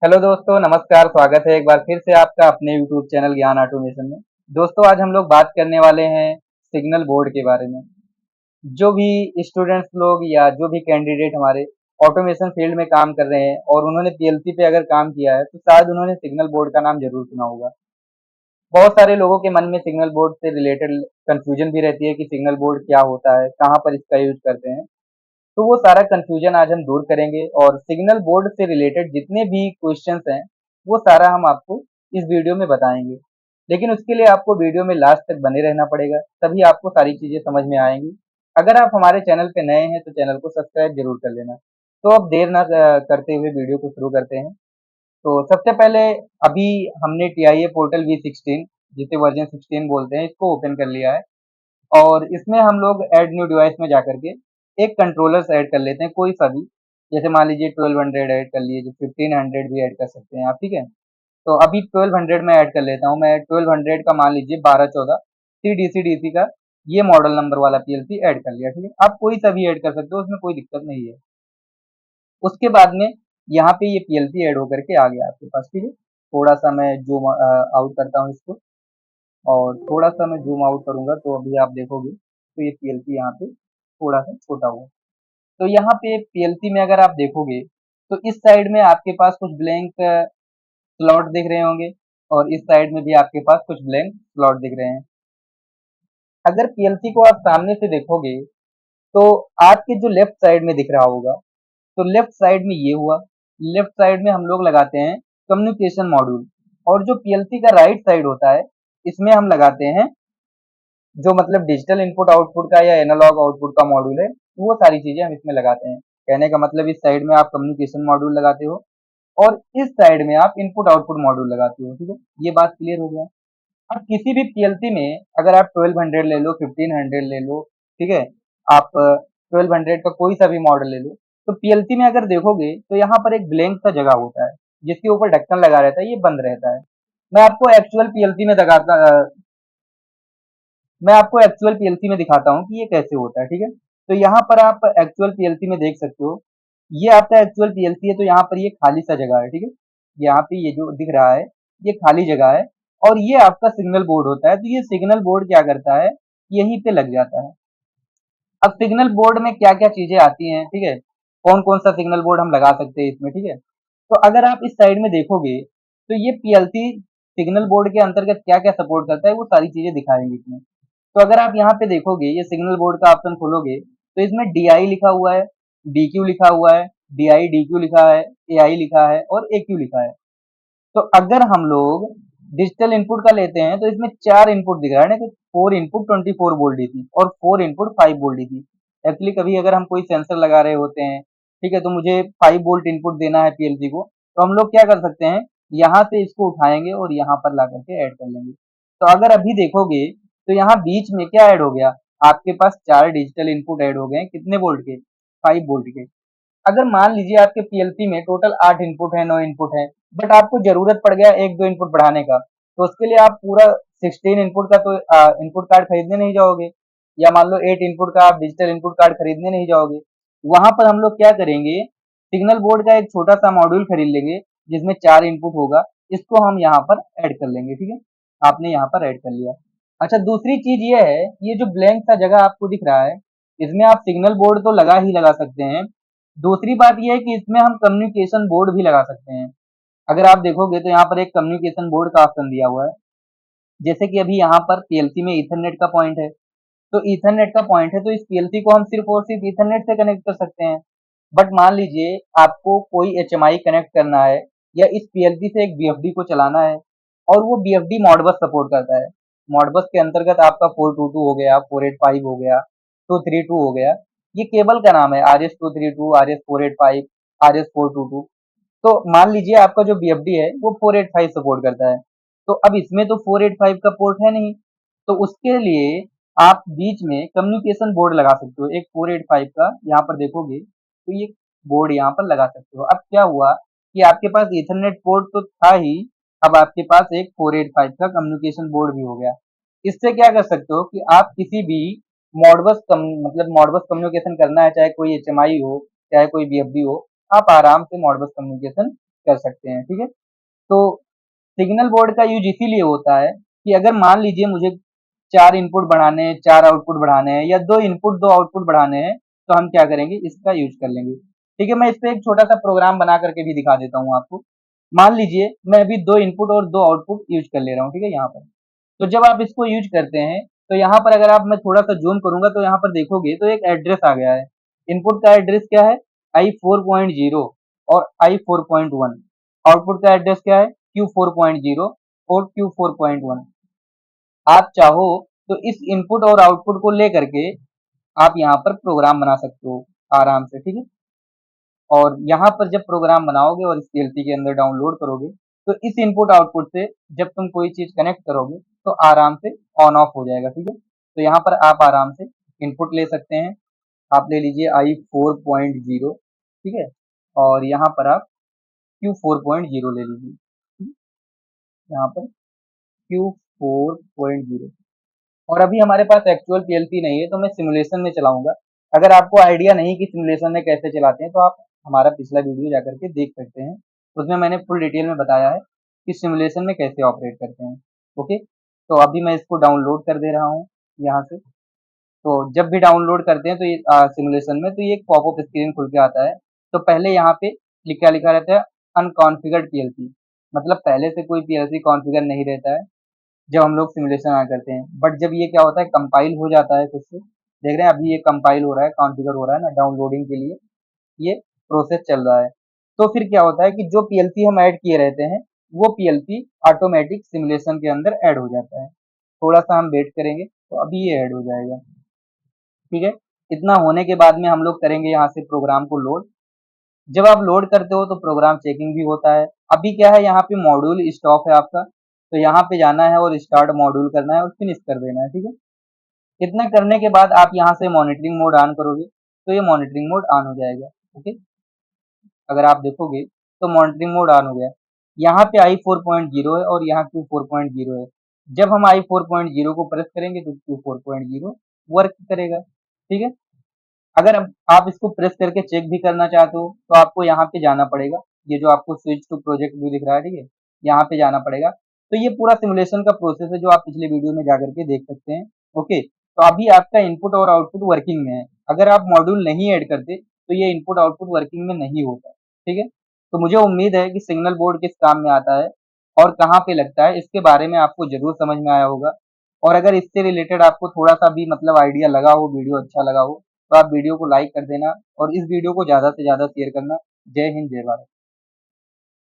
Hello दोस्तों, नमस्कार। स्वागत है एक बार फिर से आपका अपने यूट्यूब चैनल ज्ञान ऑटोमेशन में। दोस्तों, आज हम लोग बात करने वाले हैं सिग्नल बोर्ड के बारे में। जो भी स्टूडेंट्स लोग या जो भी कैंडिडेट हमारे ऑटोमेशन फील्ड में काम कर रहे हैं और उन्होंने पीएलसी पे अगर काम किया है तो शायद उन्होंने सिग्नल बोर्ड का नाम जरूर सुना होगा। बहुत सारे लोगों के मन में सिग्नल बोर्ड से रिलेटेड कंफ्यूजन भी रहती है कि सिग्नल बोर्ड क्या होता है, कहाँ पर इसका यूज करते हैं। तो वो सारा कंफ्यूजन आज हम दूर करेंगे और सिग्नल बोर्ड से रिलेटेड जितने भी क्वेश्चंस हैं वो सारा हम आपको इस वीडियो में बताएंगे। लेकिन उसके लिए आपको वीडियो में लास्ट तक बने रहना पड़ेगा, तभी आपको सारी चीजें समझ में आएंगी। अगर आप हमारे चैनल पे नए हैं तो चैनल को सब्सक्राइब जरूर कर लेना। तो अब देर ना करते हुए वीडियो को शुरू करते हैं। तो सबसे पहले अभी हमने टीआईए पोर्टल V16 जिसे वर्जन 16 बोलते हैं इसको ओपन कर लिया है। और इसमें हम लोग ऐड न्यू डिवाइस में जाकर के एक कंट्रोलर्स ऐड कर लेते हैं, कोई सा भी। जैसे मान लीजिए 1200 ऐड कर लिए, जो 1500 भी ऐड कर सकते हैं आप, ठीक है। तो अभी 1200 में ऐड कर लेता हूँ मैं। 1200 का मान लीजिए 1214 CDC-DC का ये मॉडल नंबर वाला पीएलसी ऐड कर लिया, ठीक है। आप कोई सा भी ऐड कर सकते हो, उसमें कोई दिक्कत नहीं है। उसके बाद में यहाँ पे ये पीएलसी ऐड होकर के आ गया आपके पास, ठीक है। थोड़ा सा मैं जूम आउट करता हूँ इसको, और थोड़ा सा मैं जूम आउट करूंगा तो अभी आप देखोगे तो ये पीएलसी यहाँ पे थोड़ा सा छोटा हुआ। तो यहाँ पे पीएलसी में अगर आप देखोगे तो इस साइड में आपके पास कुछ ब्लैंक स्लॉट दिख रहे होंगे, और इस साइड में भी आपके पास कुछ ब्लैंक स्लॉट दिख रहे हैं। अगर पीएलसी को आप सामने से देखोगे तो आपके जो लेफ्ट साइड में दिख रहा होगा, तो लेफ्ट साइड में ये हुआ। लेफ्ट साइड में हम लोग लगाते हैं कम्युनिकेशन मॉड्यूल, और जो पीएलसी का राइट साइड होता है इसमें हम लगाते हैं जो मतलब डिजिटल इनपुट आउटपुट का या एनालॉग आउटपुट का मॉड्यूल है, वो सारी चीजें हम इसमें लगाते हैं। कहने का मतलब इस साइड में आप कम्युनिकेशन मॉड्यूल लगाते हो और इस साइड में आप इनपुट आउटपुट मॉड्यूल लगाते हो, ठीक है। ये बात क्लियर हो गया। अब किसी भी पीएलसी में अगर आप 1200 ले लो, 1500 ले लो, ठीक है, आप 1200 का कोई सा भी मॉडल ले लो, तो पीएलसी में अगर देखोगे तो यहाँ पर एक ब्लैंक सा जगह होता है जिसके ऊपर ढक्कन लगा रहता है, ये बंद रहता है। मैं आपको एक्चुअल पीएलसी में दिखाता मैं आपको एक्चुअल पीएलसी में दिखाता हूँ कि ये कैसे होता है, ठीक है। तो यहाँ पर आप एक्चुअल पीएलसी में देख सकते हो, ये आपका एक्चुअल पीएलसी है। तो यहाँ पर ये खाली सा जगह है, ठीक है। यहाँ पे ये जो दिख रहा है ये खाली जगह है, और ये आपका सिग्नल बोर्ड होता है। तो ये सिग्नल बोर्ड क्या करता है, यहीं पे लग जाता है। अब सिग्नल बोर्ड में क्या क्या चीजें आती हैं, ठीक है, कौन कौन सा सिग्नल बोर्ड हम लगा सकते हैं इसमें, ठीक है। तो अगर आप इस साइड में देखोगे तो ये पीएलसी सिग्नल बोर्ड के अंतर्गत क्या क्या सपोर्ट करता है वो सारी चीजें दिखाएंगे इसमें। तो अगर आप यहाँ पे देखोगे, ये सिग्नल बोर्ड का ऑप्शन खोलोगे तो इसमें DI लिखा हुआ है, DQ लिखा हुआ है, DI DQ लिखा है, AI लिखा है और AQ लिखा है। तो अगर हम लोग डिजिटल इनपुट का लेते हैं तो इसमें 4 इनपुट दिख रहा है ना, तो 4 इनपुट 24 वोल्ट डीसी और 4 इनपुट 5 वोल्ट डीसी। एक्चुअली कभी अगर हम कोई सेंसर लगा रहे होते हैं, ठीक है, तो मुझे 5 वोल्ट इनपुट देना है पीएलसी को, तो हम लोग क्या कर सकते हैं, यहाँ से इसको उठाएंगे और यहाँ पर ला करके ऐड कर लेंगे। तो अगर अभी देखोगे तो यहाँ बीच में क्या ऐड हो गया, आपके पास 4 डिजिटल इनपुट ऐड हो गए हैं, कितने वोल्ट के, 5 वोल्ट के। अगर मान लीजिए आपके पीएलसी में टोटल 8 इनपुट है, 9 इनपुट है, बट आपको जरूरत पड़ गया एक दो इनपुट बढ़ाने का, तो उसके लिए आप पूरा 16 इनपुट का तो इनपुट कार्ड खरीदने नहीं जाओगे, या मान लो 8 इनपुट का आप डिजिटल इनपुट कार्ड खरीदने नहीं जाओगे। वहां पर हम लोग क्या करेंगे, सिग्नल बोर्ड का एक छोटा सा मॉड्यूल खरीद लेंगे जिसमें 4 इनपुट होगा, इसको हम यहाँ पर ऐड कर लेंगे, ठीक है। आपने यहाँ पर ऐड कर लिया। अच्छा, दूसरी चीज ये है, ये जो ब्लैंक सा जगह आपको दिख रहा है, इसमें आप सिग्नल बोर्ड तो लगा ही लगा सकते हैं। दूसरी बात यह है कि इसमें हम कम्युनिकेशन बोर्ड भी लगा सकते हैं। अगर आप देखोगे तो यहाँ पर एक कम्युनिकेशन बोर्ड का ऑप्शन दिया हुआ है। जैसे कि अभी यहाँ पर पीएलसी में ईथरनेट का पॉइंट है, तो ईथरनेट का पॉइंट है तो इस पीएलसी को हम सिर्फ और सिर्फ ईथरनेट से कनेक्ट कर सकते हैं। बट मान लीजिए आपको कोई एचएमआई कनेक्ट करना है, या इस पीएलसी से एक बीएफडी को चलाना है, और वो बीएफडी मॉडबस सपोर्ट करता है। मॉडबस के अंतर्गत आपका 422 हो गया, 485 हो गया, 232 हो गया। ये केबल का नाम है, RS232, RS485, RS422। तो मान लीजिए आपका जो बीएफडी है वो 485 सपोर्ट करता है, तो अब इसमें तो 485 का पोर्ट है नहीं, तो उसके लिए आप बीच में कम्युनिकेशन बोर्ड लगा सकते हो, एक 485 का। यहाँ पर देखोगे तो ये बोर्ड यहाँ पर लगा सकते हो। अब क्या हुआ कि आपके पास ईथरनेट पोर्ट तो था ही, अब आपके पास एक 485 का कम्युनिकेशन बोर्ड भी हो गया। इससे क्या कर सकते हो कि आप किसी भी मतलब मॉडबस कम्युनिकेशन करना है, चाहे कोई एचएमआई हो चाहे कोई बीएफडी हो, आप आराम से मॉडबस कम्युनिकेशन कर सकते हैं, ठीक है। तो सिग्नल बोर्ड का यूज इसीलिए होता है कि अगर मान लीजिए मुझे 4 इनपुट बढ़ाने हैं, 4 आउटपुट बढ़ाने हैं या 2 इनपुट 2 आउटपुट बढ़ाने हैं, तो हम क्या करेंगे, इसका यूज कर लेंगे। ठीक है, मैं इस पे एक छोटा सा प्रोग्राम बना करके भी दिखा देता हूँ आपको। मान लीजिए मैं अभी 2 इनपुट और 2 आउटपुट यूज कर ले रहा हूँ, ठीक है, यहाँ पर। तो जब आप इसको यूज करते हैं, तो यहाँ पर अगर आप मैं थोड़ा सा जूम करूंगा तो यहाँ पर देखोगे तो एक एड्रेस आ गया है। इनपुट का एड्रेस क्या है, i4.0 और i4.1। आउटपुट का एड्रेस क्या है, q4.0 और q4.1। आप चाहो तो इस इनपुट और आउटपुट को लेकर के आप यहाँ पर प्रोग्राम बना सकते हो आराम से, ठीक है। और यहाँ पर जब प्रोग्राम बनाओगे और इस पीएलसी के अंदर डाउनलोड करोगे, तो इस इनपुट आउटपुट से जब तुम कोई चीज कनेक्ट करोगे तो आराम से ऑन ऑफ हो जाएगा, ठीक है। तो यहाँ पर आप आराम से इनपुट ले सकते हैं। आप ले लीजिए i4.0, ठीक है, और यहाँ पर आप q4.0 ले लीजिए, ठीक है? यहाँ पर q4.0। और अभी हमारे पास एक्चुअल पीएलसी नहीं है, तो मैं सिमुलेशन में चलाऊंगा। अगर आपको आइडिया नहीं कि सिमुलेशन में कैसे चलाते हैं, तो आप हमारा पिछला वीडियो जाकर के देख सकते हैं। उसमें मैंने फुल डिटेल में बताया है कि सिमुलेशन में कैसे ऑपरेट करते हैं। ओके, तो अभी मैं इसको डाउनलोड कर दे रहा हूँ यहाँ से। तो जब भी डाउनलोड करते हैं तो ये सिमुलेशन में, तो ये एक पॉपअप स्क्रीन खुल के आता है। तो पहले यहाँ पे क्या लिखा रहता है, अनकॉन्फिगर्ड पीएलसी, मतलब पहले से कोई पीएलसी कॉन्फ़िगर नहीं रहता है जब हम लोग सिमुलेशन करते हैं। बट जब ये क्या होता है, कंपाइल हो जाता है खुद से, देख रहे हैं अभी ये कंपाइल हो रहा है, कॉन्फ़िगर हो रहा है ना, डाउनलोडिंग के लिए ये प्रोसेस चल रहा है। तो फिर क्या होता है कि जो पीएलसी हम ऐड किए रहते हैं, वो पीएलसी ऑटोमेटिक सिमुलेशन के अंदर ऐड हो जाता है। थोड़ा सा हम वेट करेंगे तो अभी ये ऐड हो जाएगा, ठीक है। इतना होने के बाद में हम लोग करेंगे यहाँ से प्रोग्राम को लोड। जब आप लोड करते हो तो प्रोग्राम चेकिंग भी होता है। अभी क्या है, यहाँ पे मॉड्यूल स्टॉप है आपका, तो यहाँ पे जाना है और स्टार्ट मॉड्यूल करना है और फिनिश कर देना है, ठीक है। इतना करने के बाद आप यहाँ से मॉनिटरिंग मोड ऑन करोगे तो ये मॉनिटरिंग मोड ऑन हो जाएगा। ओके, अगर आप देखोगे तो मॉनिटरिंग मोड ऑन हो गया। यहाँ पे i4.0 है और यहाँ q4.0 है। जब हम i4.0 को प्रेस करेंगे तो q4.0 वर्क करेगा, ठीक है। अगर आप इसको प्रेस करके चेक भी करना चाहते हो तो आपको यहाँ पे जाना पड़ेगा। ये जो आपको स्विच टू प्रोजेक्ट व्यू दिख रहा है, ठीक है, यहाँ पे जाना पड़ेगा। तो ये पूरा सिमुलेशन का प्रोसेस है जो आप पिछले वीडियो में जाकर के देख सकते हैं। ओके, तो अभी आपका इनपुट और आउटपुट वर्किंग में है। अगर आप मॉड्यूल नहीं ऐड करते तो ये इनपुट आउटपुट वर्किंग में नहीं होता, ठीक है। तो मुझे उम्मीद है कि सिग्नल बोर्ड किस काम में आता है और कहाँ पे लगता है, इसके बारे में आपको जरूर समझ में आया होगा। और अगर इससे रिलेटेड आपको थोड़ा सा भी मतलब आइडिया लगा हो, वीडियो अच्छा लगा हो, तो आप वीडियो को लाइक कर देना और इस वीडियो को ज़्यादा से ज़्यादा शेयर करना। जय हिंद, जय भारत।